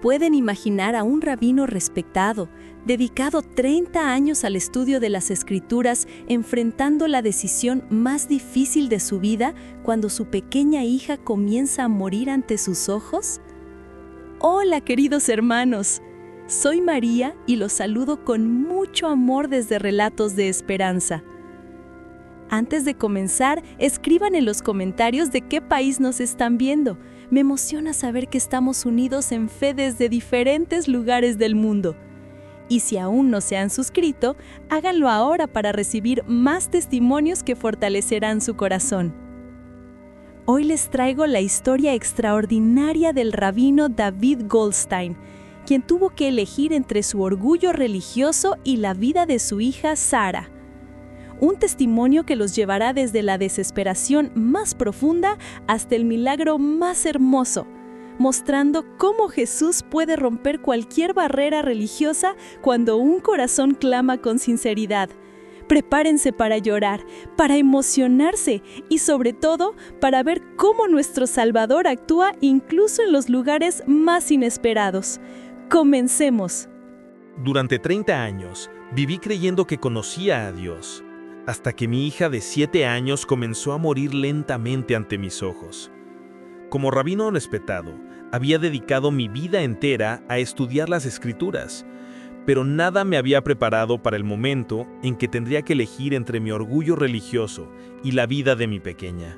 Pueden imaginar a un rabino respetado, dedicado 30 años al estudio de las Escrituras, enfrentando la decisión más difícil de su vida cuando su pequeña hija comienza a morir ante sus ojos? Hola, queridos hermanos. Soy María y los saludo con mucho amor desde Relatos de Esperanza. Antes de comenzar, escriban en los comentarios de qué país nos están viendo. Me emociona saber que estamos unidos en fe desde diferentes lugares del mundo. Y si aún no se han suscrito, háganlo ahora para recibir más testimonios que fortalecerán su corazón. Hoy les traigo la historia extraordinaria del rabino David Goldstein, quien tuvo que elegir entre su orgullo religioso y la vida de su hija Sara. Un testimonio que los llevará desde la desesperación más profunda hasta el milagro más hermoso, mostrando cómo Jesús puede romper cualquier barrera religiosa cuando un corazón clama con sinceridad. Prepárense para llorar, para emocionarse y sobre todo para ver cómo nuestro Salvador actúa incluso en los lugares más inesperados. ¡Comencemos! Durante 30 años viví creyendo que conocía a Dios, hasta que mi hija de 7 años comenzó a morir lentamente ante mis ojos. Como rabino respetado, había dedicado mi vida entera a estudiar las Escrituras, pero nada me había preparado para el momento en que tendría que elegir entre mi orgullo religioso y la vida de mi pequeña.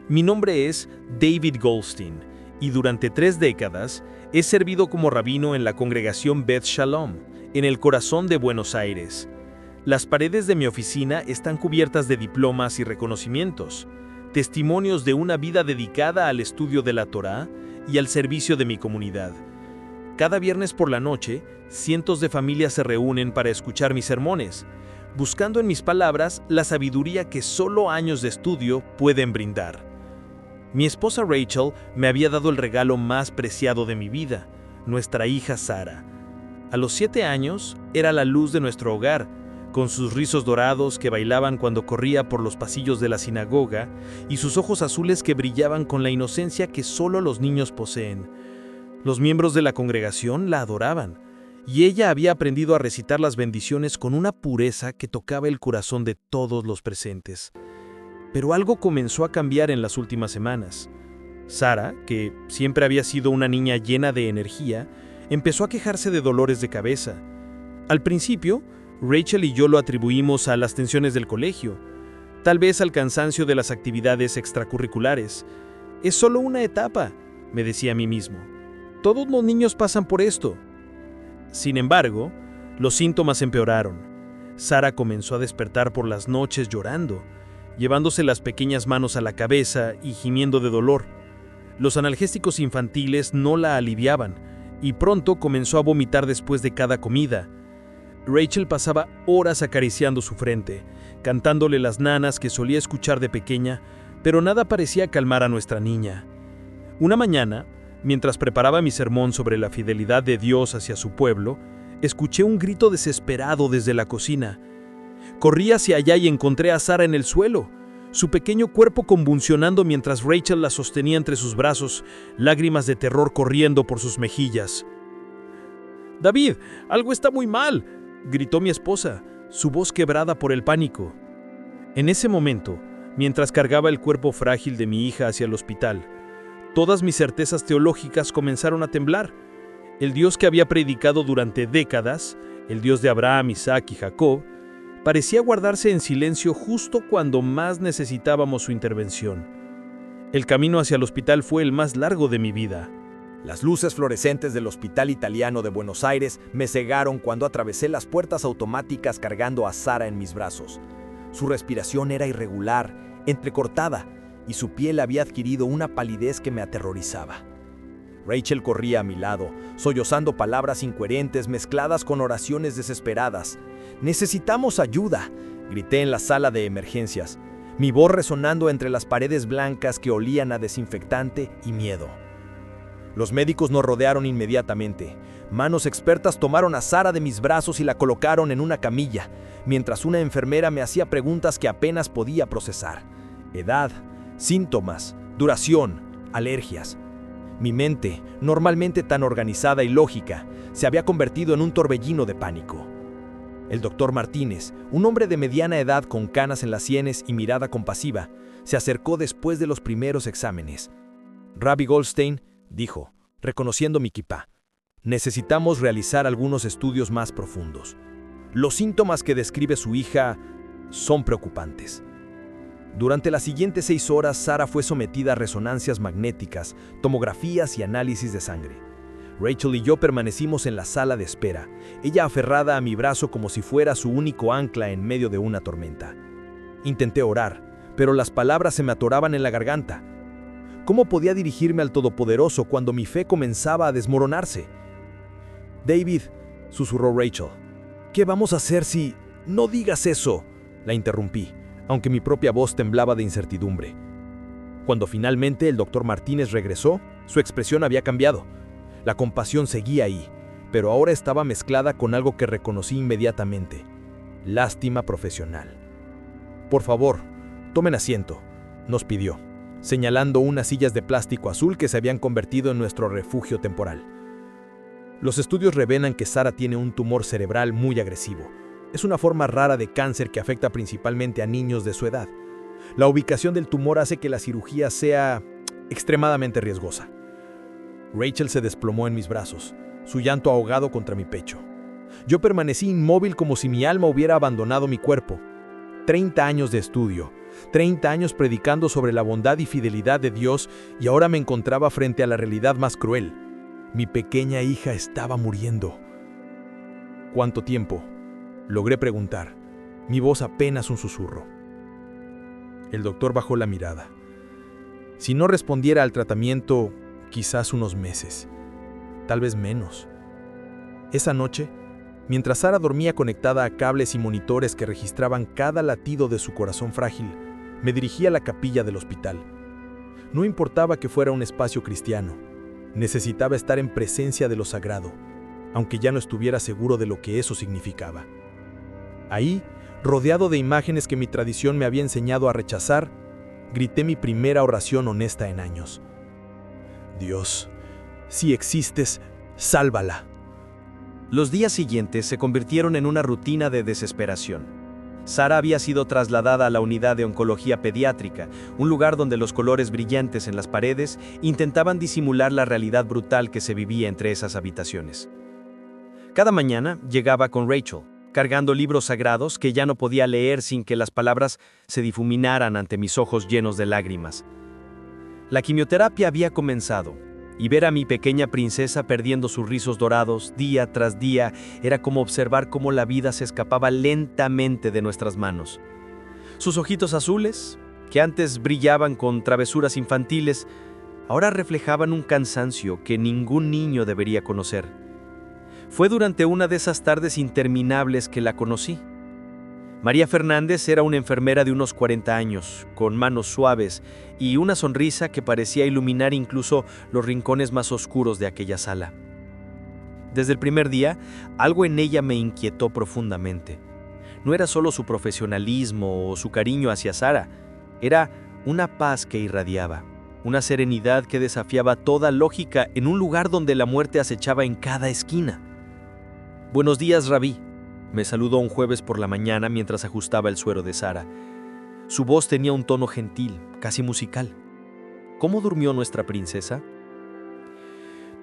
Mi nombre es David Goldstein, y durante 3 décadas he servido como rabino en la congregación Beth Shalom, en el corazón de Buenos Aires. Las paredes de mi oficina están cubiertas de diplomas y reconocimientos, testimonios de una vida dedicada al estudio de la Torá y al servicio de mi comunidad. Cada viernes por la noche, cientos de familias se reúnen para escuchar mis sermones, buscando en mis palabras la sabiduría que solo años de estudio pueden brindar. Mi esposa Rachel me había dado el regalo más preciado de mi vida, nuestra hija Sara. A los 7 años, era la luz de nuestro hogar, con sus rizos dorados que bailaban cuando corría por los pasillos de la sinagoga y sus ojos azules que brillaban con la inocencia que solo los niños poseen. Los miembros de la congregación la adoraban, y ella había aprendido a recitar las bendiciones con una pureza que tocaba el corazón de todos los presentes. Pero algo comenzó a cambiar en las últimas semanas. Sara, que siempre había sido una niña llena de energía, empezó a quejarse de dolores de cabeza. Al principio, Rachel y yo lo atribuimos a las tensiones del colegio, tal vez al cansancio de las actividades extracurriculares. Es solo una etapa, me decía a mí mismo. Todos los niños pasan por esto. Sin embargo, los síntomas empeoraron. Sara comenzó a despertar por las noches llorando, llevándose las pequeñas manos a la cabeza y gimiendo de dolor. Los analgésicos infantiles no la aliviaban, y pronto comenzó a vomitar después de cada comida. Rachel pasaba horas acariciando su frente, cantándole las nanas que solía escuchar de pequeña, pero nada parecía calmar a nuestra niña. Una mañana, mientras preparaba mi sermón sobre la fidelidad de Dios hacia su pueblo, escuché un grito desesperado desde la cocina. Corrí hacia allá y encontré a Sara en el suelo, su pequeño cuerpo convulsionando mientras Rachel la sostenía entre sus brazos, lágrimas de terror corriendo por sus mejillas. «David, algo está muy mal», gritó mi esposa, su voz quebrada por el pánico. En ese momento, mientras cargaba el cuerpo frágil de mi hija hacia el hospital, todas mis certezas teológicas comenzaron a temblar. El Dios que había predicado durante décadas, el Dios de Abraham, Isaac y Jacob, parecía guardarse en silencio justo cuando más necesitábamos su intervención. El camino hacia el hospital fue el más largo de mi vida. Las luces fluorescentes del Hospital Italiano de Buenos Aires me cegaron cuando atravesé las puertas automáticas cargando a Sara en mis brazos. Su respiración era irregular, entrecortada, y su piel había adquirido una palidez que me aterrorizaba. Rachel corría a mi lado, sollozando palabras incoherentes mezcladas con oraciones desesperadas. «¡Necesitamos ayuda!», grité en la sala de emergencias, mi voz resonando entre las paredes blancas que olían a desinfectante y miedo. Los médicos nos rodearon inmediatamente. Manos expertas tomaron a Sara de mis brazos y la colocaron en una camilla, mientras una enfermera me hacía preguntas que apenas podía procesar. Edad, síntomas, duración, alergias. Mi mente, normalmente tan organizada y lógica, se había convertido en un torbellino de pánico. El doctor Martínez, un hombre de mediana edad con canas en las sienes y mirada compasiva, se acercó después de los primeros exámenes. Rabbi Goldstein dijo, reconociendo mi kipá, necesitamos realizar algunos estudios más profundos. Los síntomas que describe su hija son preocupantes. Durante las siguientes 6 horas, Sara fue sometida a resonancias magnéticas, tomografías y análisis de sangre. Rachel y yo permanecimos en la sala de espera, ella aferrada a mi brazo como si fuera su único ancla en medio de una tormenta. Intenté orar, pero las palabras se me atoraban en la garganta. ¿Cómo podía dirigirme al Todopoderoso cuando mi fe comenzaba a desmoronarse? David, susurró Rachel, ¿qué vamos a hacer si...? No digas eso, la interrumpí, aunque mi propia voz temblaba de incertidumbre. Cuando finalmente el doctor Martínez regresó, su expresión había cambiado. La compasión seguía ahí, pero ahora estaba mezclada con algo que reconocí inmediatamente: lástima profesional. Por favor, tomen asiento, nos pidió, señalando unas sillas de plástico azul que se habían convertido en nuestro refugio temporal. Los estudios revelan que Sara tiene un tumor cerebral muy agresivo. Es una forma rara de cáncer que afecta principalmente a niños de su edad. La ubicación del tumor hace que la cirugía sea extremadamente riesgosa. Rachel se desplomó en mis brazos, su llanto ahogado contra mi pecho. Yo permanecí inmóvil como si mi alma hubiera abandonado mi cuerpo. 30 años de estudio, 30 años predicando sobre la bondad y fidelidad de Dios, y ahora me encontraba frente a la realidad más cruel. Mi pequeña hija estaba muriendo. ¿Cuánto tiempo?, logré preguntar, mi voz apenas un susurro. El doctor bajó la mirada. Si no respondiera al tratamiento, quizás unos meses, tal vez menos. Esa noche, mientras Sara dormía conectada a cables y monitores que registraban cada latido de su corazón frágil, me dirigí a la capilla del hospital. No importaba que fuera un espacio cristiano, necesitaba estar en presencia de lo sagrado, aunque ya no estuviera seguro de lo que eso significaba. Ahí, rodeado de imágenes que mi tradición me había enseñado a rechazar, grité mi primera oración honesta en años. Dios, si existes, sálvala. Los días siguientes se convirtieron en una rutina de desesperación. Sara había sido trasladada a la unidad de oncología pediátrica, un lugar donde los colores brillantes en las paredes intentaban disimular la realidad brutal que se vivía entre esas habitaciones. Cada mañana llegaba con Rachel, cargando libros sagrados que ya no podía leer sin que las palabras se difuminaran ante mis ojos llenos de lágrimas. La quimioterapia había comenzado, y ver a mi pequeña princesa perdiendo sus rizos dorados día tras día era como observar cómo la vida se escapaba lentamente de nuestras manos. Sus ojitos azules, que antes brillaban con travesuras infantiles, ahora reflejaban un cansancio que ningún niño debería conocer. Fue durante una de esas tardes interminables que la conocí. María Fernández era una enfermera de unos 40 años, con manos suaves y una sonrisa que parecía iluminar incluso los rincones más oscuros de aquella sala. Desde el primer día, algo en ella me inquietó profundamente. No era solo su profesionalismo o su cariño hacia Sara, era una paz que irradiaba, una serenidad que desafiaba toda lógica en un lugar donde la muerte acechaba en cada esquina. «Buenos días, Rabí», me saludó un jueves por la mañana mientras ajustaba el suero de Sara. Su voz tenía un tono gentil, casi musical. ¿Cómo durmió nuestra princesa?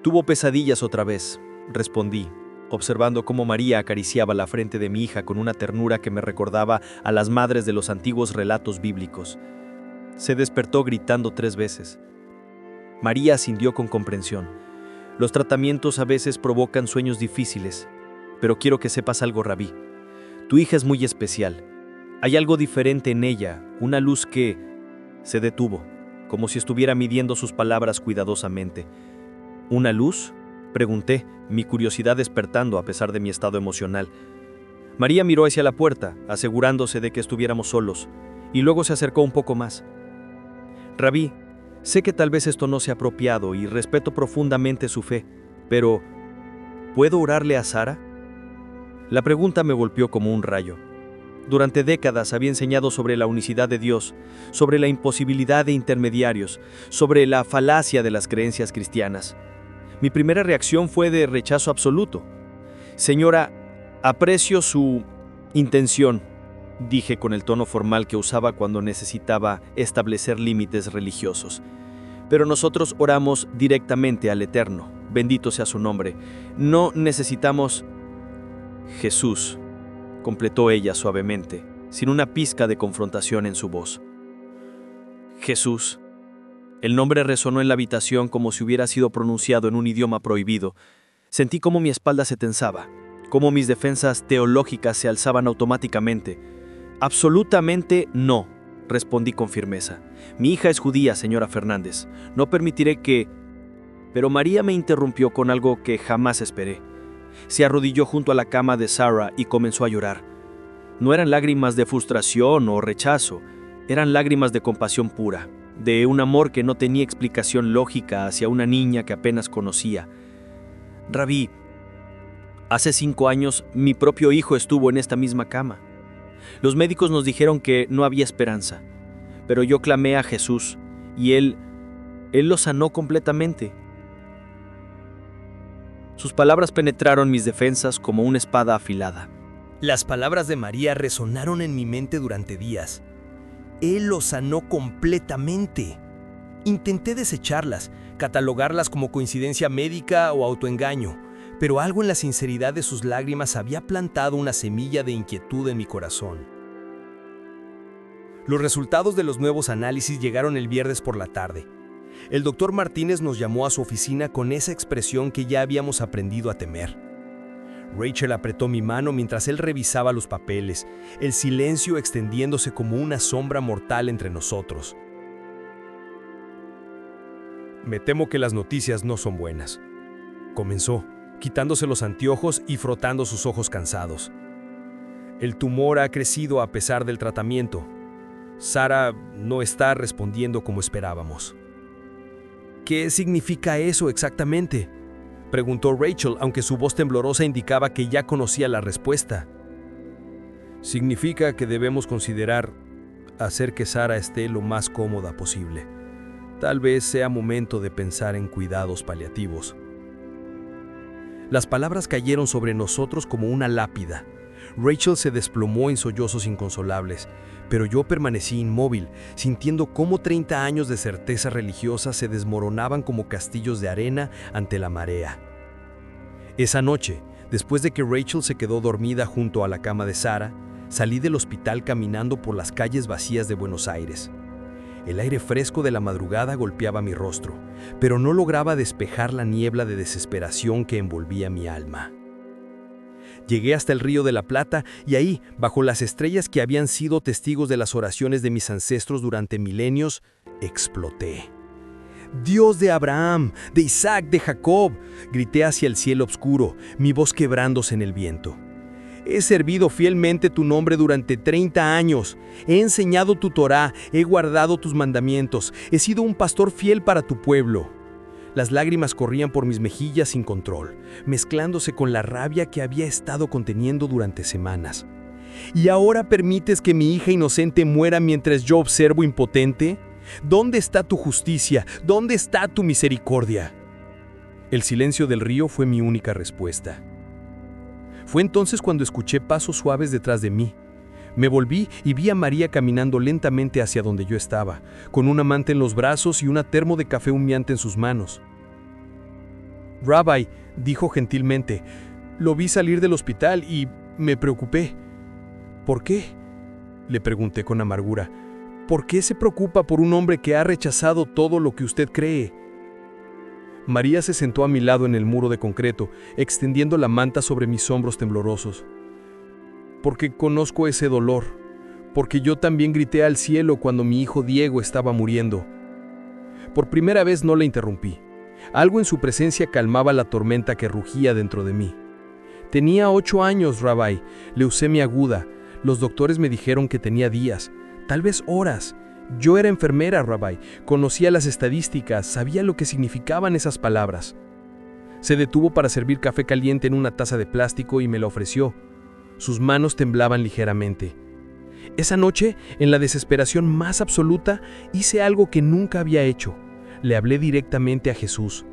Tuvo pesadillas otra vez, respondí, observando cómo María acariciaba la frente de mi hija con una ternura que me recordaba a las madres de los antiguos relatos bíblicos. Se despertó gritando 3 veces. María asintió con comprensión. Los tratamientos a veces provocan sueños difíciles, pero quiero que sepas algo, Rabí. Tu hija es muy especial. Hay algo diferente en ella, una luz que... Se detuvo, como si estuviera midiendo sus palabras cuidadosamente. ¿Una luz?, pregunté, mi curiosidad despertando a pesar de mi estado emocional. María miró hacia la puerta, asegurándose de que estuviéramos solos, y luego se acercó un poco más. Rabí, sé que tal vez esto no sea apropiado y respeto profundamente su fe, pero ¿puedo orarle a Sara? La pregunta me golpeó como un rayo. Durante décadas había enseñado sobre la unicidad de Dios, sobre la imposibilidad de intermediarios, sobre la falacia de las creencias cristianas. Mi primera reacción fue de rechazo absoluto. Señora, aprecio su intención, dije con el tono formal que usaba cuando necesitaba establecer límites religiosos. Pero nosotros oramos directamente al Eterno, bendito sea su nombre. No necesitamos... Jesús, completó ella suavemente, sin una pizca de confrontación en su voz. Jesús. El nombre resonó en la habitación como si hubiera sido pronunciado en un idioma prohibido. Sentí cómo mi espalda se tensaba, cómo mis defensas teológicas se alzaban automáticamente. Absolutamente no, respondí con firmeza. Mi hija es judía, señora Fernández. No permitiré que... Pero María me interrumpió con algo que jamás esperé. Se arrodilló junto a la cama de Sarah y comenzó a llorar. No eran lágrimas de frustración o rechazo, eran lágrimas de compasión pura, de un amor que no tenía explicación lógica hacia una niña que apenas conocía. Rabí, hace 5 años mi propio hijo estuvo en esta misma cama. Los médicos nos dijeron que no había esperanza, pero yo clamé a Jesús y Él lo sanó completamente. Sus palabras penetraron mis defensas como una espada afilada. Las palabras de María resonaron en mi mente durante días. Él lo sanó completamente. Intenté desecharlas, catalogarlas como coincidencia médica o autoengaño, pero algo en la sinceridad de sus lágrimas había plantado una semilla de inquietud en mi corazón. Los resultados de los nuevos análisis llegaron el viernes por la tarde. El doctor Martínez nos llamó a su oficina con esa expresión que ya habíamos aprendido a temer. Rachel apretó mi mano mientras él revisaba los papeles, el silencio extendiéndose como una sombra mortal entre nosotros. Me temo que las noticias no son buenas, comenzó, quitándose los anteojos y frotando sus ojos cansados. El tumor ha crecido a pesar del tratamiento. Sara no está respondiendo como esperábamos. ¿Qué significa eso exactamente?, preguntó Rachel, aunque su voz temblorosa indicaba que ya conocía la respuesta. Significa que debemos considerar hacer que Sara esté lo más cómoda posible. Tal vez sea momento de pensar en cuidados paliativos. Las palabras cayeron sobre nosotros como una lápida. Rachel se desplomó en sollozos inconsolables, pero yo permanecí inmóvil, sintiendo cómo 30 años de certeza religiosa se desmoronaban como castillos de arena ante la marea. Esa noche, después de que Rachel se quedó dormida junto a la cama de Sara, salí del hospital caminando por las calles vacías de Buenos Aires. El aire fresco de la madrugada golpeaba mi rostro, pero no lograba despejar la niebla de desesperación que envolvía mi alma. Llegué hasta el Río de la Plata y ahí, bajo las estrellas que habían sido testigos de las oraciones de mis ancestros durante milenios, exploté. «Dios de Abraham, de Isaac, de Jacob», grité hacia el cielo oscuro, mi voz quebrándose en el viento. «He servido fielmente tu nombre durante 30 años. He enseñado tu Torá, he guardado tus mandamientos, he sido un pastor fiel para tu pueblo». Las lágrimas corrían por mis mejillas sin control, mezclándose con la rabia que había estado conteniendo durante semanas. ¿Y ahora permites que mi hija inocente muera mientras yo observo impotente? ¿Dónde está tu justicia? ¿Dónde está tu misericordia? El silencio del río fue mi única respuesta. Fue entonces cuando escuché pasos suaves detrás de mí. Me volví y vi a María caminando lentamente hacia donde yo estaba, con una manta en los brazos y una termo de café humeante en sus manos. «Rabbi», dijo gentilmente, «lo vi salir del hospital y me preocupé». «¿Por qué?», le pregunté con amargura. «¿Por qué se preocupa por un hombre que ha rechazado todo lo que usted cree?». María se sentó a mi lado en el muro de concreto, extendiendo la manta sobre mis hombros temblorosos. «Porque conozco ese dolor, porque yo también grité al cielo cuando mi hijo Diego estaba muriendo». Por primera vez no la interrumpí. Algo en su presencia calmaba la tormenta que rugía dentro de mí. «Tenía 8 años, Rabbi, leucemia aguda. Los doctores me dijeron que tenía días, tal vez horas. Yo era enfermera, Rabbi, conocía las estadísticas, sabía lo que significaban esas palabras». Se detuvo para servir café caliente en una taza de plástico y me lo ofreció. Sus manos temblaban ligeramente. Esa noche, en la desesperación más absoluta, hice algo que nunca había hecho. Le hablé directamente a Jesús.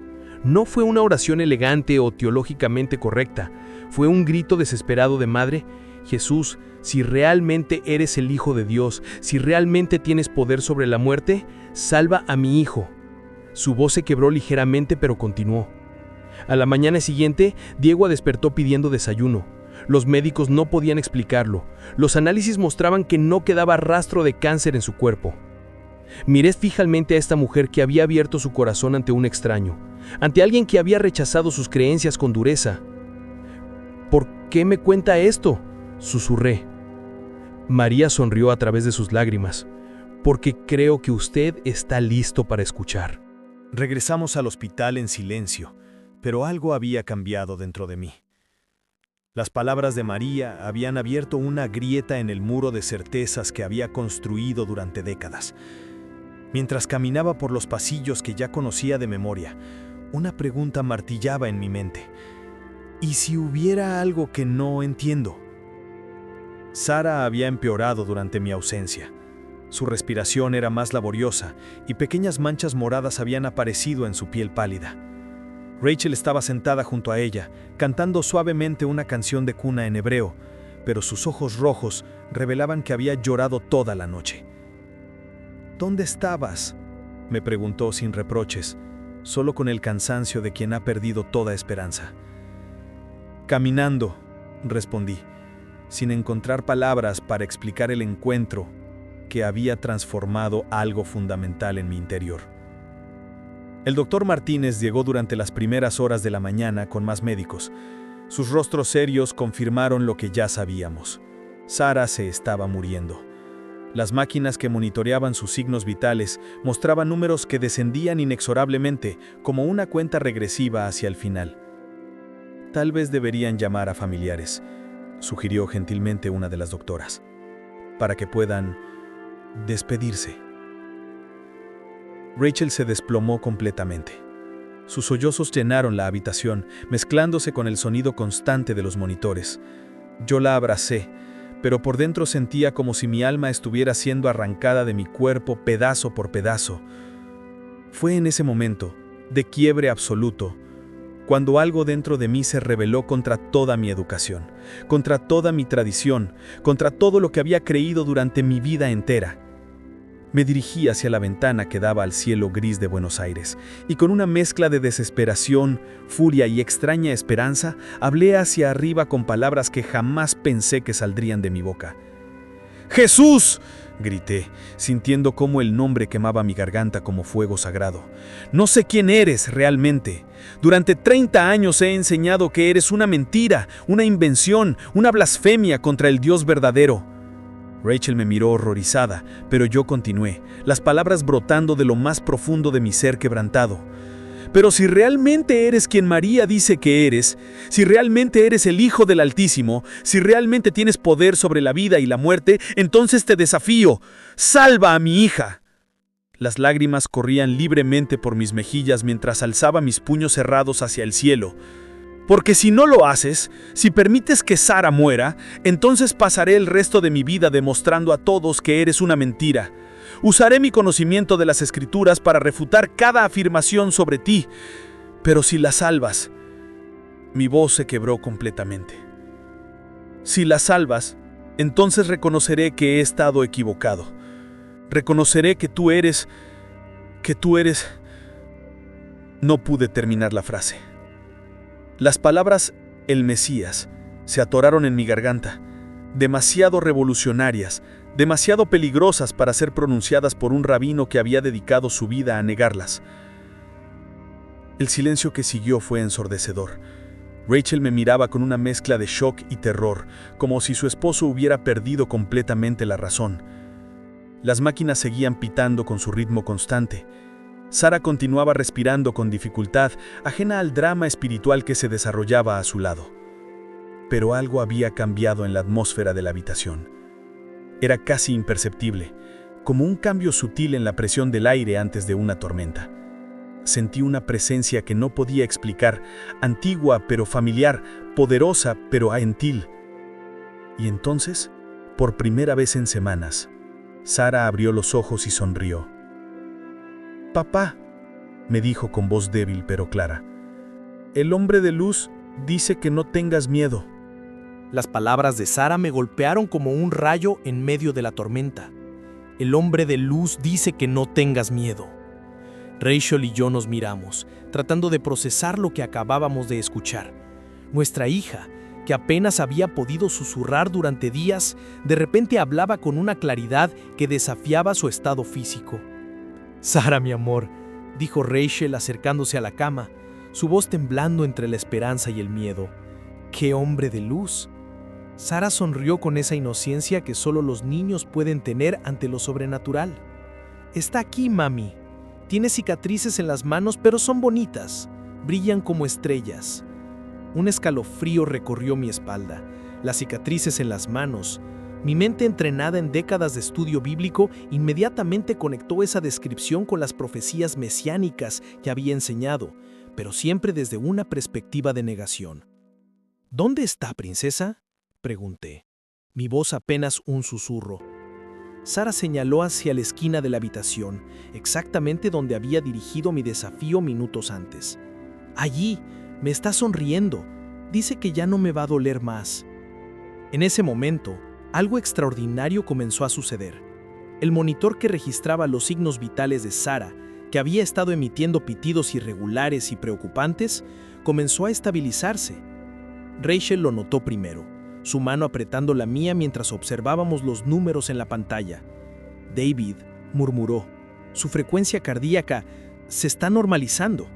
No fue una oración elegante o teológicamente correcta, fue un grito desesperado de madre: Jesús, si realmente eres el Hijo de Dios, si realmente tienes poder sobre la muerte, salva a mi hijo. Su voz se quebró ligeramente, pero continuó. A la mañana siguiente, Diego despertó pidiendo desayuno. Los médicos no podían explicarlo. Los análisis mostraban que no quedaba rastro de cáncer en su cuerpo. Miré fijamente a esta mujer que había abierto su corazón ante un extraño, ante alguien que había rechazado sus creencias con dureza. ¿Por qué me cuenta esto?, susurré. María sonrió a través de sus lágrimas. Porque creo que usted está listo para escuchar. Regresamos al hospital en silencio, pero algo había cambiado dentro de mí. Las palabras de María habían abierto una grieta en el muro de certezas que había construido durante décadas. Mientras caminaba por los pasillos que ya conocía de memoria, una pregunta martillaba en mi mente. ¿Y si hubiera algo que no entiendo? Sara había empeorado durante mi ausencia. Su respiración era más laboriosa y pequeñas manchas moradas habían aparecido en su piel pálida. Rachel estaba sentada junto a ella, cantando suavemente una canción de cuna en hebreo, pero sus ojos rojos revelaban que había llorado toda la noche. ¿Dónde estabas?, me preguntó sin reproches, solo con el cansancio de quien ha perdido toda esperanza. Caminando, respondí, sin encontrar palabras para explicar el encuentro que había transformado algo fundamental en mi interior. El doctor Martínez llegó durante las primeras horas de la mañana con más médicos. Sus rostros serios confirmaron lo que ya sabíamos. Sara se estaba muriendo. Las máquinas que monitoreaban sus signos vitales mostraban números que descendían inexorablemente, como una cuenta regresiva hacia el final. Tal vez deberían llamar a familiares, sugirió gentilmente una de las doctoras, para que puedan despedirse. Rachel se desplomó completamente. Sus sollozos llenaron la habitación, mezclándose con el sonido constante de los monitores. Yo la abracé, pero por dentro sentía como si mi alma estuviera siendo arrancada de mi cuerpo pedazo por pedazo. Fue en ese momento, de quiebre absoluto, cuando algo dentro de mí se rebeló contra toda mi educación, contra toda mi tradición, contra todo lo que había creído durante mi vida entera. Me dirigí hacia la ventana que daba al cielo gris de Buenos Aires, y con una mezcla de desesperación, furia y extraña esperanza, hablé hacia arriba con palabras que jamás pensé que saldrían de mi boca. ¡Jesús!, grité, sintiendo cómo el nombre quemaba mi garganta como fuego sagrado. No sé quién eres realmente. Durante 30 años he enseñado que eres una mentira, una invención, una blasfemia contra el Dios verdadero. Rachel me miró horrorizada, pero yo continué, las palabras brotando de lo más profundo de mi ser quebrantado. Pero si realmente eres quien María dice que eres, si realmente eres el Hijo del Altísimo, si realmente tienes poder sobre la vida y la muerte, entonces te desafío, ¡salva a mi hija! Las lágrimas corrían libremente por mis mejillas mientras alzaba mis puños cerrados hacia el cielo. Porque si no lo haces, si permites que Sara muera, entonces pasaré el resto de mi vida demostrando a todos que eres una mentira. Usaré mi conocimiento de las Escrituras para refutar cada afirmación sobre ti. Pero si la salvas, mi voz se quebró completamente. Si la salvas, entonces reconoceré que he estado equivocado. Reconoceré que tú eres... No pude terminar la frase. Las palabras «el Mesías» se atoraron en mi garganta, demasiado revolucionarias, demasiado peligrosas para ser pronunciadas por un rabino que había dedicado su vida a negarlas. El silencio que siguió fue ensordecedor. Rachel me miraba con una mezcla de shock y terror, como si su esposo hubiera perdido completamente la razón. Las máquinas seguían pitando con su ritmo constante. Sara continuaba respirando con dificultad, ajena al drama espiritual que se desarrollaba a su lado. Pero algo había cambiado en la atmósfera de la habitación. Era casi imperceptible, como un cambio sutil en la presión del aire antes de una tormenta. Sentí una presencia que no podía explicar, antigua pero familiar, poderosa pero gentil. Y entonces, Por primera vez en semanas, Sara abrió los ojos y sonrió. «Papá», me dijo con voz débil pero clara, «el hombre de luz dice que no tengas miedo». Las palabras de Sara me golpearon como un rayo en medio de la tormenta. El hombre de luz dice que no tengas miedo. Rachel y yo nos miramos, tratando de procesar lo que acabábamos de escuchar. Nuestra hija, que apenas había podido susurrar durante días, de repente hablaba con una claridad que desafiaba su estado físico. «Sara, mi amor», dijo Rachel acercándose a la cama, su voz temblando entre la esperanza y el miedo. «¡Qué hombre de luz!». Sara sonrió con esa inocencia que solo los niños pueden tener ante lo sobrenatural. «Está aquí, mami. Tiene cicatrices en las manos, pero son bonitas. Brillan como estrellas». Un escalofrío recorrió mi espalda. Las cicatrices en las manos. Mi mente, entrenada en décadas de estudio bíblico, inmediatamente conectó esa descripción con las profecías mesiánicas que había enseñado, pero siempre desde una perspectiva de negación. «¿Dónde está, princesa?», pregunté. Mi voz apenas un susurro. Sara señaló hacia la esquina de la habitación, exactamente donde había dirigido mi desafío minutos antes. «Allí, me está sonriendo. Dice que ya no me va a doler más». En ese momento, algo extraordinario comenzó a suceder. El monitor que registraba los signos vitales de Sara, que había estado emitiendo pitidos irregulares y preocupantes, comenzó a estabilizarse. Rachel lo notó primero, su mano apretando la mía mientras observábamos los números en la pantalla. «David», murmuró, «su frecuencia cardíaca se está normalizando».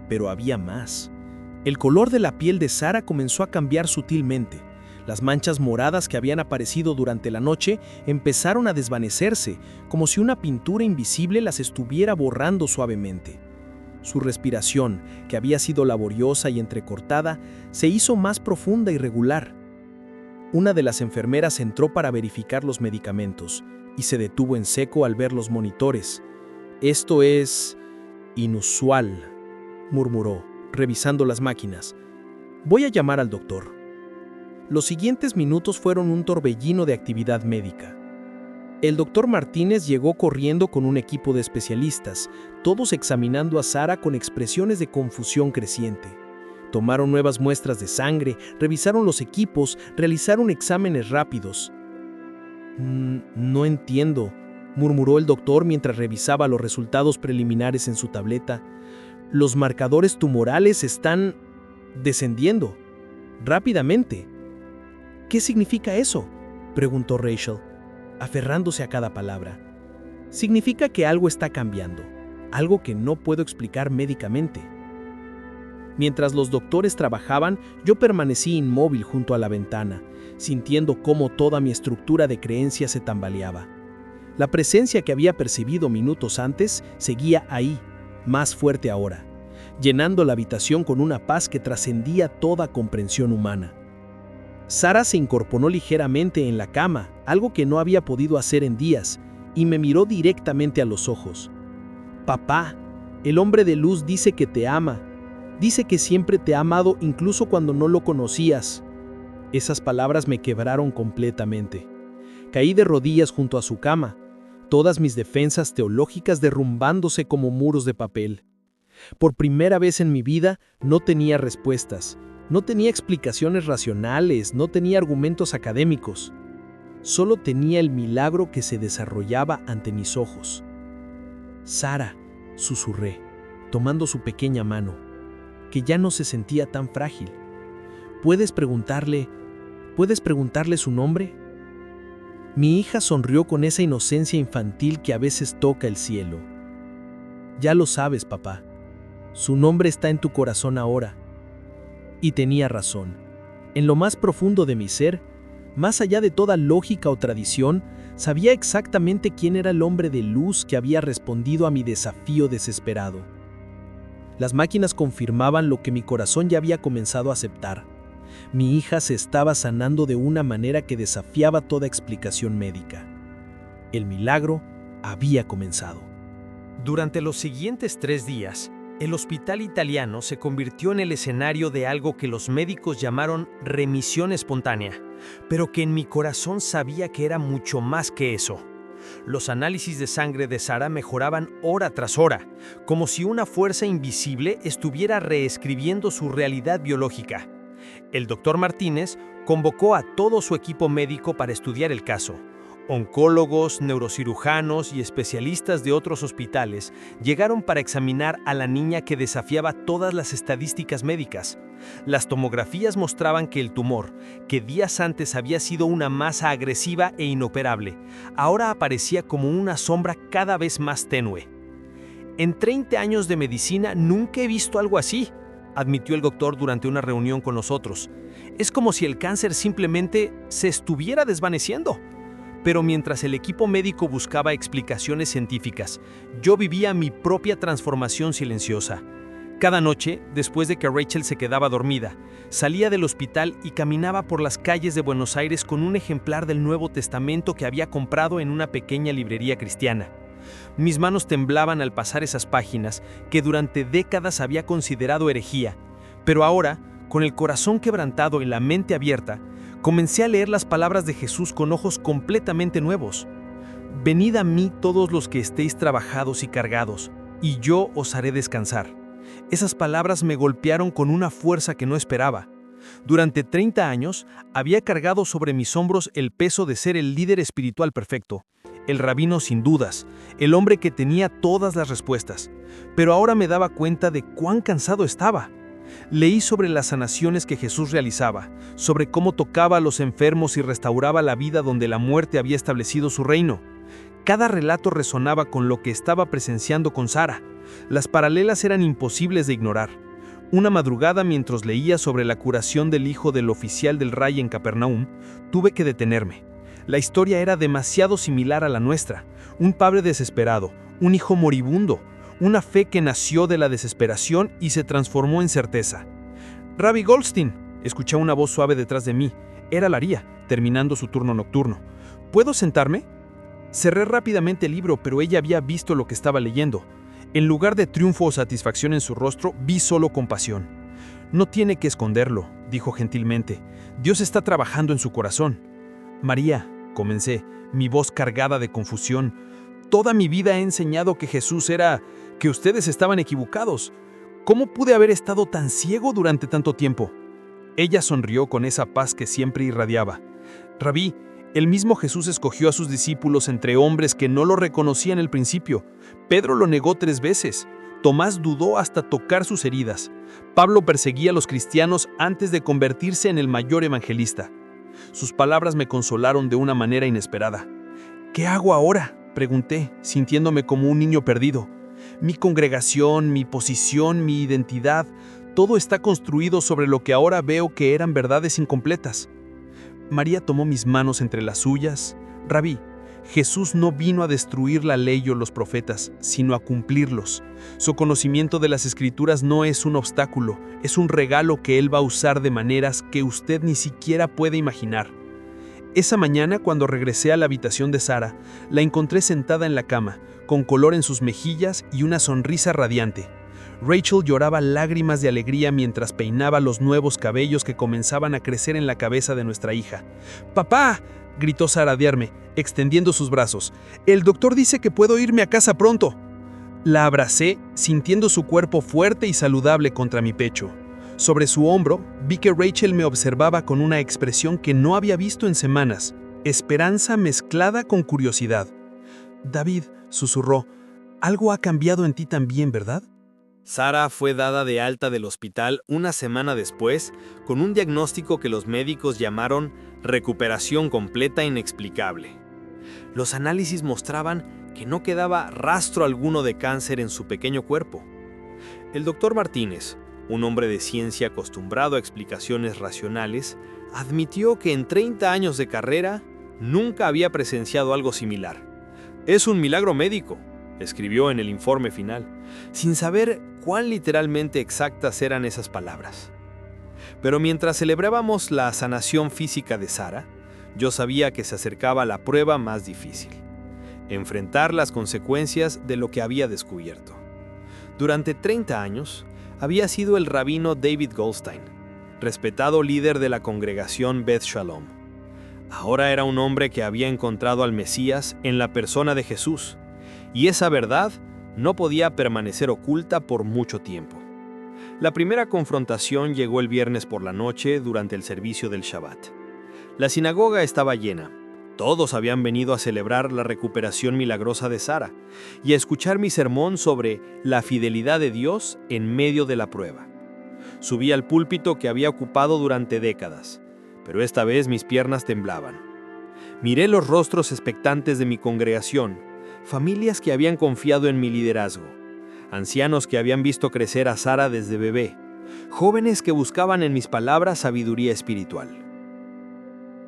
Pero había más. El color de la piel de Sara comenzó a cambiar sutilmente. Las manchas moradas que habían aparecido durante la noche empezaron a desvanecerse, como si una pintura invisible las estuviera borrando suavemente. Su respiración, que había sido laboriosa y entrecortada, se hizo más profunda y regular. Una de las enfermeras entró para verificar los medicamentos y se detuvo en seco al ver los monitores. «Esto es inusual», murmuró, revisando las máquinas. «Voy a llamar al doctor». Los siguientes minutos fueron un torbellino de actividad médica. El doctor Martínez llegó corriendo con un equipo de especialistas, todos examinando a Sara con expresiones de confusión creciente. Tomaron nuevas muestras de sangre, revisaron los equipos, realizaron exámenes rápidos. «No entiendo», murmuró el doctor mientras revisaba los resultados preliminares en su tableta. «Los marcadores tumorales están descendiendo rápidamente». «¿Qué significa eso?», preguntó Rachel, aferrándose a cada palabra. «Significa que algo está cambiando, algo que no puedo explicar médicamente». Mientras los doctores trabajaban, yo permanecí inmóvil junto a la ventana, sintiendo cómo toda mi estructura de creencia se tambaleaba. La presencia que había percibido minutos antes seguía ahí, más fuerte ahora, llenando la habitación con una paz que trascendía toda comprensión humana. Sara se incorporó ligeramente en la cama, algo que no había podido hacer en días, y me miró directamente a los ojos. «Papá, el hombre de luz dice que te ama. Dice que siempre te ha amado incluso cuando no lo conocías». Esas palabras me quebraron completamente. Caí de rodillas junto a su cama, todas mis defensas teológicas derrumbándose como muros de papel. Por primera vez en mi vida no tenía respuestas, no tenía explicaciones racionales, no tenía argumentos académicos. Solo tenía el milagro que se desarrollaba ante mis ojos. «Sara», susurré, tomando su pequeña mano, que ya no se sentía tan frágil. ¿Puedes preguntarle su nombre?» Mi hija sonrió con esa inocencia infantil que a veces toca el cielo. «Ya lo sabes, papá. Su nombre está en tu corazón ahora». Y tenía razón. En lo más profundo de mi ser, más allá de toda lógica o tradición, sabía exactamente quién era el hombre de luz que había respondido a mi desafío desesperado. Las máquinas confirmaban lo que mi corazón ya había comenzado a aceptar. Mi hija se estaba sanando de una manera que desafiaba toda explicación médica. El milagro había comenzado. Durante los siguientes 3 días, el hospital italiano se convirtió en el escenario de algo que los médicos llamaron remisión espontánea. pero que en mi corazón sabía que era mucho más que eso. Los análisis de sangre de Sara mejoraban hora tras hora, como si una fuerza invisible estuviera reescribiendo su realidad biológica. El doctor Martínez convocó a todo su equipo médico para estudiar el caso. Oncólogos, neurocirujanos y especialistas de otros hospitales llegaron para examinar a la niña que desafiaba todas las estadísticas médicas. Las tomografías mostraban que el tumor, que días antes había sido una masa agresiva e inoperable, ahora aparecía como una sombra cada vez más tenue. En 30 años de medicina nunca he visto algo así, admitió el doctor durante una reunión con nosotros. Es como si el cáncer simplemente se estuviera desvaneciendo. Pero mientras el equipo médico buscaba explicaciones científicas, yo vivía mi propia transformación silenciosa. Cada noche, después de que Rachel se quedaba dormida, salía del hospital y caminaba por las calles de Buenos Aires con un ejemplar del Nuevo Testamento que había comprado en una pequeña librería cristiana. Mis manos temblaban al pasar esas páginas que durante décadas había considerado herejía, pero ahora, con el corazón quebrantado y la mente abierta, comencé a leer las palabras de Jesús con ojos completamente nuevos. Venid a mí todos los que estéis trabajados y cargados, y yo os haré descansar. Esas palabras me golpearon con una fuerza que no esperaba. Durante 30 años había cargado sobre mis hombros el peso de ser el líder espiritual perfecto, el rabino sin dudas, el hombre que tenía todas las respuestas. Pero ahora me daba cuenta de cuán cansado estaba. Leí sobre las sanaciones que Jesús realizaba, sobre cómo tocaba a los enfermos y restauraba la vida donde la muerte había establecido su reino. Cada relato resonaba con lo que estaba presenciando con Sara. Las paralelas eran imposibles de ignorar. Una madrugada, mientras leía sobre la curación del hijo del oficial del rey en Capernaum, tuve que detenerme. La historia era demasiado similar a la nuestra. Un padre desesperado, un hijo moribundo, una fe que nació de la desesperación y se transformó en certeza. «Rabbi Goldstein», escuché una voz suave detrás de mí. Era Laría, terminando su turno nocturno. «¿Puedo sentarme?» Cerré rápidamente el libro, pero ella había visto lo que estaba leyendo. En lugar de triunfo o satisfacción en su rostro, vi solo compasión. «No tiene que esconderlo», dijo gentilmente. «Dios está trabajando en su corazón». «María», comencé, mi voz cargada de confusión. «Toda mi vida he enseñado que Jesús era... que ustedes estaban equivocados. ¿Cómo pude haber estado tan ciego durante tanto tiempo?» Ella sonrió con esa paz que siempre irradiaba. «Rabí, el mismo Jesús escogió a sus discípulos entre hombres que no lo reconocían al principio. Pedro lo negó 3 veces. Tomás dudó hasta tocar sus heridas. Pablo perseguía a los cristianos antes de convertirse en el mayor evangelista». Sus palabras me consolaron de una manera inesperada. «¿Qué hago ahora?», pregunté, sintiéndome como un niño perdido. Mi congregación, mi posición, mi identidad, todo está construido sobre lo que ahora veo que eran verdades incompletas. María tomó mis manos entre las suyas. «Rabí, Jesús no vino a destruir la ley o los profetas, sino a cumplirlos. Su conocimiento de las Escrituras no es un obstáculo, es un regalo que Él va a usar de maneras que usted ni siquiera puede imaginar». Esa mañana, cuando regresé a la habitación de Sara, la encontré sentada en la cama, con color en sus mejillas y una sonrisa radiante. Rachel lloraba lágrimas de alegría mientras peinaba los nuevos cabellos que comenzaban a crecer en la cabeza de nuestra hija. «¡Papá!», gritó Sara a Diarme, extendiendo sus brazos. «El doctor dice que puedo irme a casa pronto». La abracé, sintiendo su cuerpo fuerte y saludable contra mi pecho. Sobre su hombro, vi que Rachel me observaba con una expresión que no había visto en semanas, esperanza mezclada con curiosidad. «David», susurró, «algo ha cambiado en ti también, ¿verdad?». Sara fue dada de alta del hospital una semana después con un diagnóstico que los médicos llamaron recuperación completa inexplicable. Los análisis mostraban que no quedaba rastro alguno de cáncer en su pequeño cuerpo. El doctor Martínez, un hombre de ciencia acostumbrado a explicaciones racionales, admitió que en 30 años de carrera nunca había presenciado algo similar. «Es un milagro médico», escribió en el informe final, sin saber cuán literalmente exactas eran esas palabras. Pero mientras celebrábamos la sanación física de Sara, yo sabía que se acercaba la prueba más difícil: enfrentar las consecuencias de lo que había descubierto. Durante 30 años, había sido el rabino David Goldstein, respetado líder de la congregación Beth Shalom. Ahora era un hombre que había encontrado al Mesías en la persona de Jesús, y esa verdad no podía permanecer oculta por mucho tiempo. La primera confrontación llegó el viernes por la noche durante el servicio del Shabbat. La sinagoga estaba llena. Todos habían venido a celebrar la recuperación milagrosa de Sara y a escuchar mi sermón sobre la fidelidad de Dios en medio de la prueba. Subí al púlpito que había ocupado durante décadas, pero esta vez mis piernas temblaban. Miré los rostros expectantes de mi congregación, familias que habían confiado en mi liderazgo, ancianos que habían visto crecer a Sara desde bebé, jóvenes que buscaban en mis palabras sabiduría espiritual.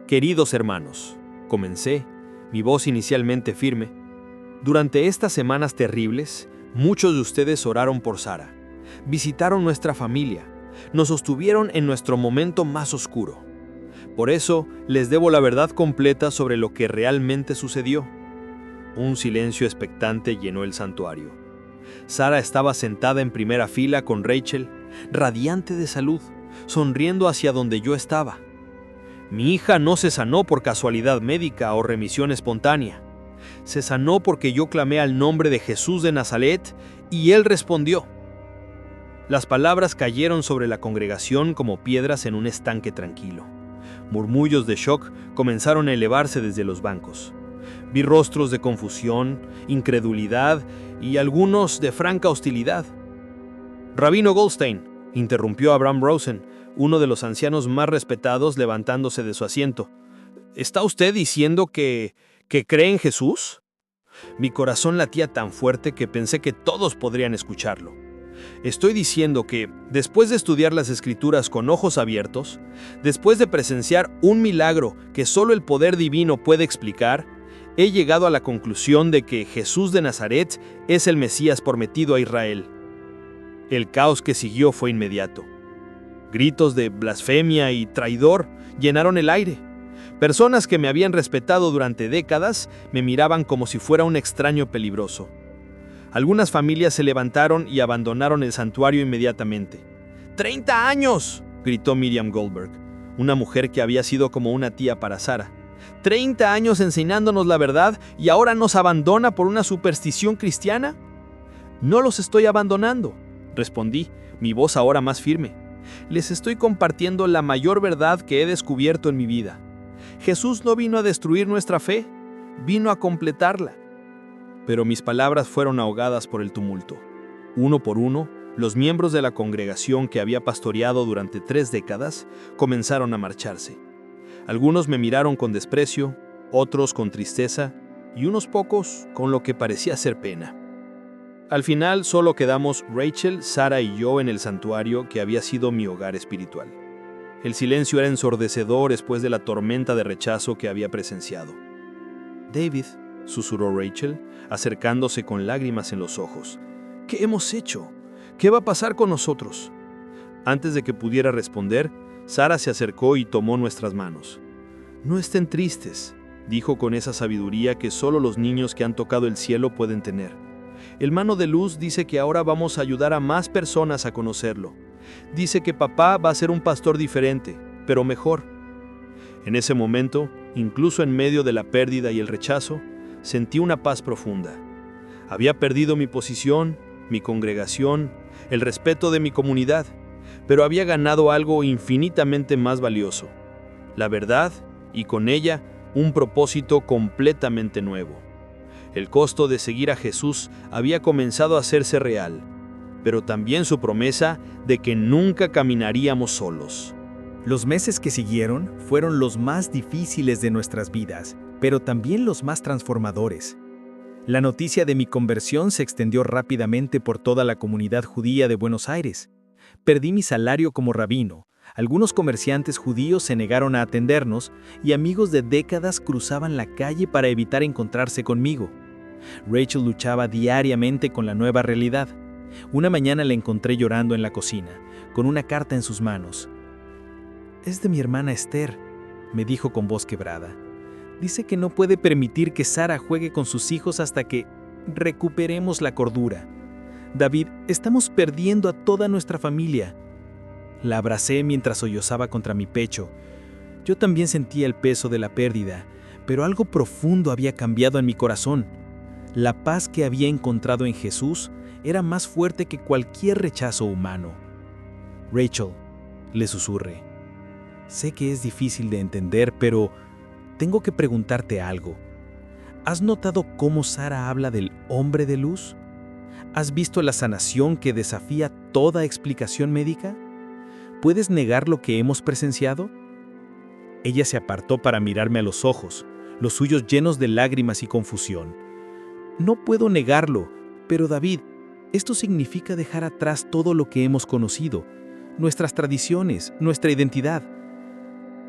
Queridos hermanos, comencé, mi voz inicialmente firme. Durante estas semanas terribles, muchos de ustedes oraron por Sara, visitaron nuestra familia, nos sostuvieron en nuestro momento más oscuro. Por eso, les debo la verdad completa sobre lo que realmente sucedió. Un silencio expectante llenó el santuario. Sara estaba sentada en primera fila con Rachel, radiante de salud, sonriendo hacia donde yo estaba. Mi hija no se sanó por casualidad médica o remisión espontánea. Se sanó porque yo clamé al nombre de Jesús de Nazaret y Él respondió. Las palabras cayeron sobre la congregación como piedras en un estanque tranquilo. Murmullos de shock comenzaron a elevarse desde los bancos. Vi rostros de confusión, incredulidad y algunos de franca hostilidad. Rabino Goldstein, interrumpió Abraham Rosen, uno de los ancianos más respetados, levantándose de su asiento. ¿Está usted diciendo que cree en Jesús? Mi corazón latía tan fuerte que pensé que todos podrían escucharlo. Estoy diciendo que, después de estudiar las Escrituras con ojos abiertos, después de presenciar un milagro que solo el poder divino puede explicar, he llegado a la conclusión de que Jesús de Nazaret es el Mesías prometido a Israel. El caos que siguió fue inmediato. Gritos de blasfemia y traidor llenaron el aire. Personas que me habían respetado durante décadas me miraban como si fuera un extraño peligroso. Algunas familias se levantaron y abandonaron el santuario inmediatamente. ¡30 años! Gritó Miriam Goldberg, una mujer que había sido como una tía para Sara. 30 años enseñándonos la verdad y ahora nos abandona por una superstición cristiana. No los estoy abandonando, respondí, mi voz ahora más firme. Les estoy compartiendo la mayor verdad que he descubierto en mi vida. Jesús no vino a destruir nuestra fe, vino a completarla. Pero mis palabras fueron ahogadas por el tumulto. Uno por uno, los miembros de la congregación que había pastoreado durante 3 décadas comenzaron a marcharse. Algunos me miraron con desprecio, otros con tristeza y unos pocos con lo que parecía ser pena. Al final solo quedamos Rachel, Sara y yo en el santuario que había sido mi hogar espiritual. El silencio era ensordecedor después de la tormenta de rechazo que había presenciado. «David», susurró Rachel, acercándose con lágrimas en los ojos. «¿Qué hemos hecho? ¿Qué va a pasar con nosotros?» Antes de que pudiera responder, Sara se acercó y tomó nuestras manos. «No estén tristes», dijo con esa sabiduría que solo los niños que han tocado el cielo pueden tener. «El Mano de Luz dice que ahora vamos a ayudar a más personas a conocerlo. Dice que papá va a ser un pastor diferente, pero mejor». En ese momento, incluso en medio de la pérdida y el rechazo, sentí una paz profunda. Había perdido mi posición, mi congregación, el respeto de mi comunidad, pero había ganado algo infinitamente más valioso: la verdad y con ella un propósito completamente nuevo. El costo de seguir a Jesús había comenzado a hacerse real, pero también su promesa de que nunca caminaríamos solos. Los meses que siguieron fueron los más difíciles de nuestras vidas, pero también los más transformadores. La noticia de mi conversión se extendió rápidamente por toda la comunidad judía de Buenos Aires. Perdí mi salario como rabino, algunos comerciantes judíos se negaron a atendernos y amigos de décadas cruzaban la calle para evitar encontrarse conmigo. Rachel luchaba diariamente con la nueva realidad. Una mañana la encontré llorando en la cocina, con una carta en sus manos. «Es de mi hermana Esther», me dijo con voz quebrada. «Dice que no puede permitir que Sara juegue con sus hijos hasta que recuperemos la cordura. David, estamos perdiendo a toda nuestra familia». La abracé mientras sollozaba contra mi pecho. Yo también sentía el peso de la pérdida, pero algo profundo había cambiado en mi corazón. La paz que había encontrado en Jesús era más fuerte que cualquier rechazo humano. Rachel, le susurré. Sé que es difícil de entender, pero tengo que preguntarte algo. ¿Has notado cómo Sara habla del hombre de luz? ¿Has visto la sanación que desafía toda explicación médica? ¿Puedes negar lo que hemos presenciado? Ella se apartó para mirarme a los ojos, los suyos llenos de lágrimas y confusión. No puedo negarlo, pero David, esto significa dejar atrás todo lo que hemos conocido, nuestras tradiciones, nuestra identidad.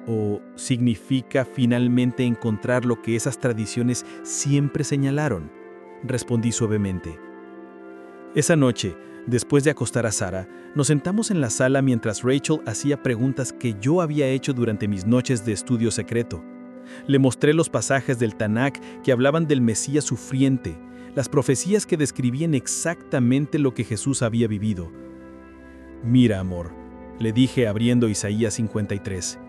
¿O significa finalmente encontrar lo que esas tradiciones siempre señalaron? Respondí suavemente. Esa noche, después de acostar a Sara, nos sentamos en la sala mientras Rachel hacía preguntas que yo había hecho durante mis noches de estudio secreto. Le mostré los pasajes del Tanakh que hablaban del Mesías sufriente, las profecías que describían exactamente lo que Jesús había vivido. Mira, amor, le dije abriendo Isaías 53.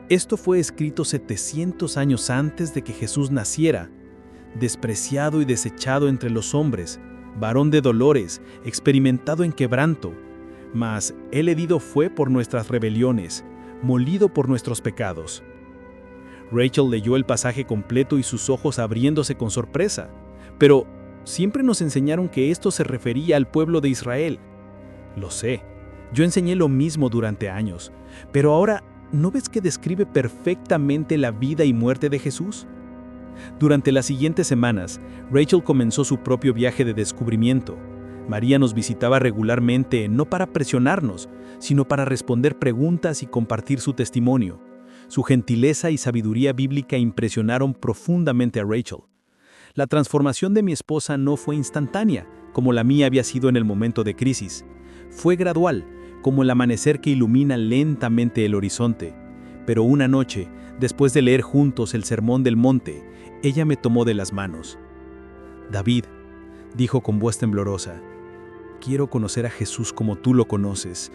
Esto fue escrito 700 años antes de que Jesús naciera, despreciado y desechado entre los hombres, varón de dolores, experimentado en quebranto, mas Él herido fue por nuestras rebeliones, molido por nuestros pecados. Rachel leyó el pasaje completo y sus ojos abriéndose con sorpresa, pero siempre nos enseñaron que esto se refería al pueblo de Israel. Lo sé, yo enseñé lo mismo durante años, pero ahora, ¿no ves que describe perfectamente la vida y muerte de Jesús? Durante las siguientes semanas, Rachel comenzó su propio viaje de descubrimiento. María nos visitaba regularmente no para presionarnos, sino para responder preguntas y compartir su testimonio. Su gentileza y sabiduría bíblica impresionaron profundamente a Rachel. La transformación de mi esposa no fue instantánea, como la mía había sido en el momento de crisis. Fue gradual, como el amanecer que ilumina lentamente el horizonte. Pero una noche, después de leer juntos el Sermón del Monte, ella me tomó de las manos. David, dijo con voz temblorosa, quiero conocer a Jesús como tú lo conoces.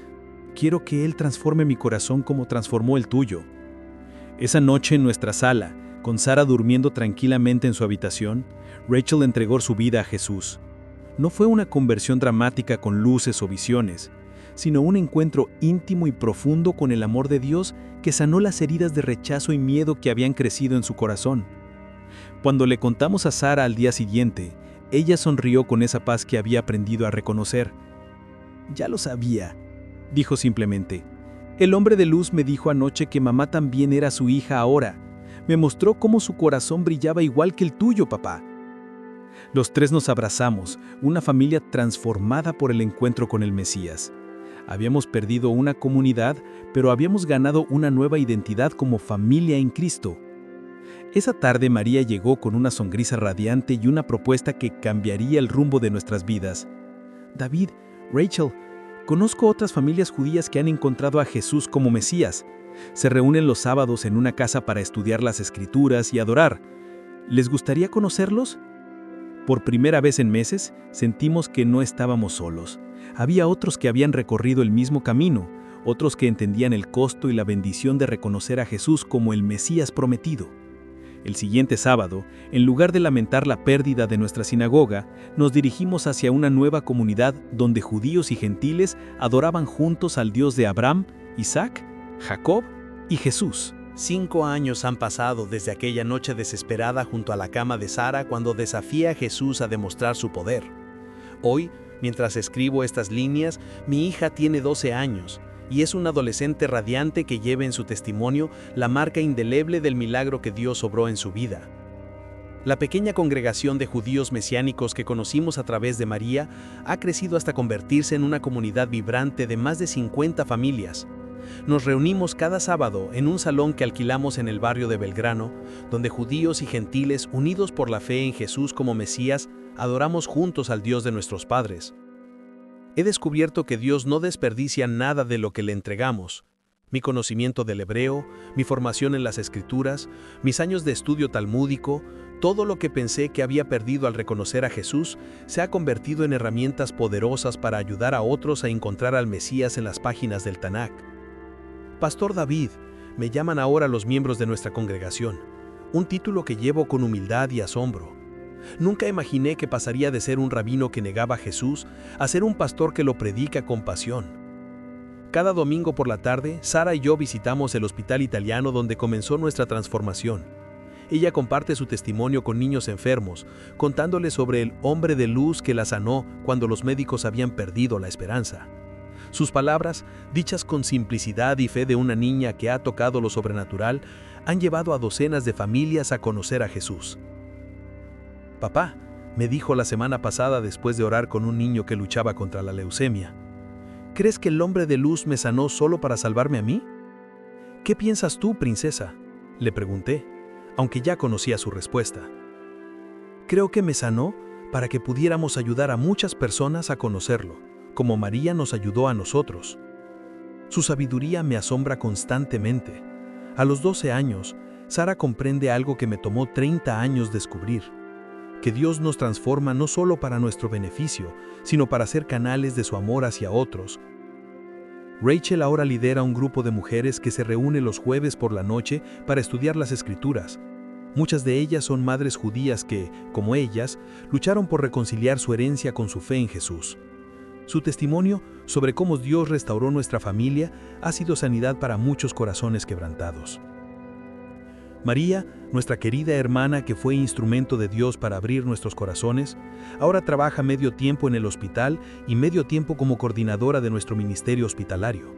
Quiero que Él transforme mi corazón como transformó el tuyo. Esa noche en nuestra sala, con Sara durmiendo tranquilamente en su habitación, Rachel entregó su vida a Jesús. No fue una conversión dramática con luces o visiones, sino un encuentro íntimo y profundo con el amor de Dios que sanó las heridas de rechazo y miedo que habían crecido en su corazón. Cuando le contamos a Sara al día siguiente, ella sonrió con esa paz que había aprendido a reconocer. Ya lo sabía, dijo simplemente. El hombre de luz me dijo anoche que mamá también era su hija ahora. Me mostró cómo su corazón brillaba igual que el tuyo, papá. Los tres nos abrazamos, una familia transformada por el encuentro con el Mesías. Habíamos perdido una comunidad, pero habíamos ganado una nueva identidad como familia en Cristo. Esa tarde María llegó con una sonrisa radiante y una propuesta que cambiaría el rumbo de nuestras vidas. David, Rachel, conozco otras familias judías que han encontrado a Jesús como Mesías. Se reúnen los sábados en una casa para estudiar las Escrituras y adorar. ¿Les gustaría conocerlos? Por primera vez en meses, sentimos que no estábamos solos. Había otros que habían recorrido el mismo camino, otros que entendían el costo y la bendición de reconocer a Jesús como el Mesías prometido. El siguiente sábado, en lugar de lamentar la pérdida de nuestra sinagoga, nos dirigimos hacia una nueva comunidad donde judíos y gentiles adoraban juntos al Dios de Abraham, Isaac, Jacob y Jesús. 5 años han pasado desde aquella noche desesperada junto a la cama de Sara cuando desafía a Jesús a demostrar su poder. Hoy, mientras escribo estas líneas, mi hija tiene 12 años y es una adolescente radiante que lleva en su testimonio la marca indeleble del milagro que Dios obró en su vida. La pequeña congregación de judíos mesiánicos que conocimos a través de María ha crecido hasta convertirse en una comunidad vibrante de más de 50 familias. Nos reunimos cada sábado en un salón que alquilamos en el barrio de Belgrano, donde judíos y gentiles, unidos por la fe en Jesús como Mesías, adoramos juntos al Dios de nuestros padres. He descubierto que Dios no desperdicia nada de lo que le entregamos. Mi conocimiento del hebreo, mi formación en las Escrituras, mis años de estudio talmúdico, todo lo que pensé que había perdido al reconocer a Jesús, se ha convertido en herramientas poderosas para ayudar a otros a encontrar al Mesías en las páginas del Tanakh. Pastor David, Me llaman ahora los miembros de nuestra congregación, un título que llevo con humildad y asombro. Nunca imaginé que pasaría de ser un rabino que negaba a Jesús a ser un pastor que lo predica con pasión. Cada domingo por la tarde, Sara y yo visitamos el hospital italiano donde comenzó nuestra transformación. Ella comparte su testimonio con niños enfermos, contándoles sobre el hombre de luz que la sanó cuando los médicos habían perdido la esperanza. Sus palabras, dichas con simplicidad y fe de una niña que ha tocado lo sobrenatural, han llevado a docenas de familias a conocer a Jesús. Papá, me dijo la semana pasada después de orar con un niño que luchaba contra la leucemia, ¿crees que el hombre de luz me sanó solo para salvarme a mí? ¿Qué piensas tú, princesa?, le pregunté, aunque ya conocía su respuesta. Creo que me sanó para que pudiéramos ayudar a muchas personas a conocerlo, como María nos ayudó a nosotros. Su sabiduría me asombra constantemente. A los 12 años, Sara comprende algo que me tomó 30 años descubrir: que Dios nos transforma no solo para nuestro beneficio, sino para ser canales de su amor hacia otros. Rachel ahora lidera un grupo de mujeres que se reúne los jueves por la noche para estudiar las Escrituras. Muchas de ellas son madres judías que, como ellas, lucharon por reconciliar su herencia con su fe en Jesús. Su testimonio sobre cómo Dios restauró nuestra familia ha sido sanidad para muchos corazones quebrantados. María, nuestra querida hermana que fue instrumento de Dios para abrir nuestros corazones, ahora trabaja medio tiempo en el hospital y medio tiempo como coordinadora de nuestro ministerio hospitalario.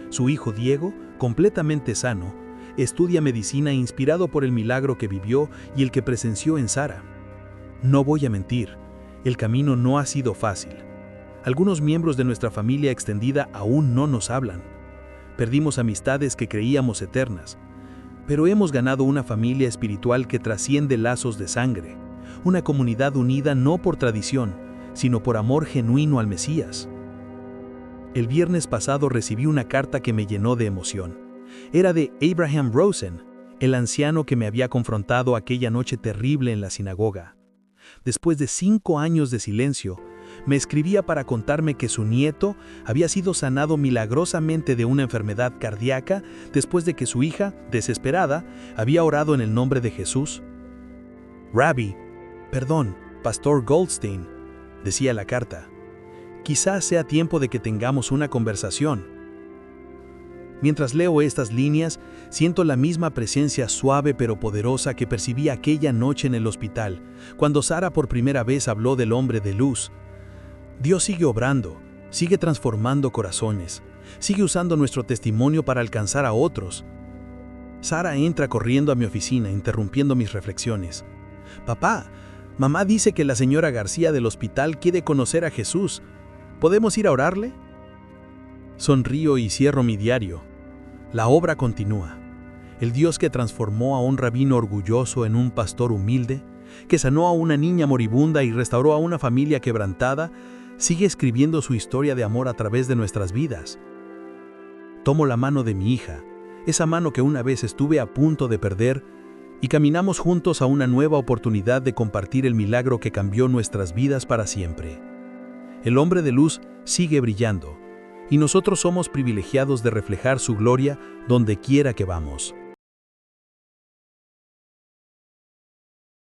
Su hijo Diego, completamente sano, estudia medicina inspirado por el milagro que vivió y el que presenció en Sara. No voy a mentir, el camino no ha sido fácil. Algunos miembros de nuestra familia extendida aún no nos hablan. Perdimos amistades que creíamos eternas. Pero hemos ganado una familia espiritual que trasciende lazos de sangre, una comunidad unida no por tradición, sino por amor genuino al Mesías. El viernes pasado recibí una carta que me llenó de emoción. Era de Abraham Rosen, el anciano que me había confrontado aquella noche terrible en la sinagoga. Después de 5 años de silencio, me escribía para contarme que su nieto había sido sanado milagrosamente de una enfermedad cardíaca después de que su hija, desesperada, había orado en el nombre de Jesús. Pastor Goldstein, decía la carta, quizás sea tiempo de que tengamos una conversación. Mientras leo estas líneas, siento la misma presencia suave pero poderosa que percibí aquella noche en el hospital, cuando Sara por primera vez habló del hombre de luz. Dios sigue obrando, sigue transformando corazones, sigue usando nuestro testimonio para alcanzar a otros. Sara entra corriendo a mi oficina, interrumpiendo mis reflexiones. Papá, mamá dice que la señora García del hospital quiere conocer a Jesús. ¿Podemos ir a orarle? Sonrío y cierro mi diario. La obra continúa. El Dios que transformó a un rabino orgulloso en un pastor humilde, que sanó a una niña moribunda y restauró a una familia quebrantada, sigue escribiendo su historia de amor a través de nuestras vidas. Tomo la mano de mi hija, esa mano que una vez estuve a punto de perder, y caminamos juntos a una nueva oportunidad de compartir el milagro que cambió nuestras vidas para siempre. El hombre de luz sigue brillando, y nosotros somos privilegiados de reflejar su gloria donde quiera que vamos.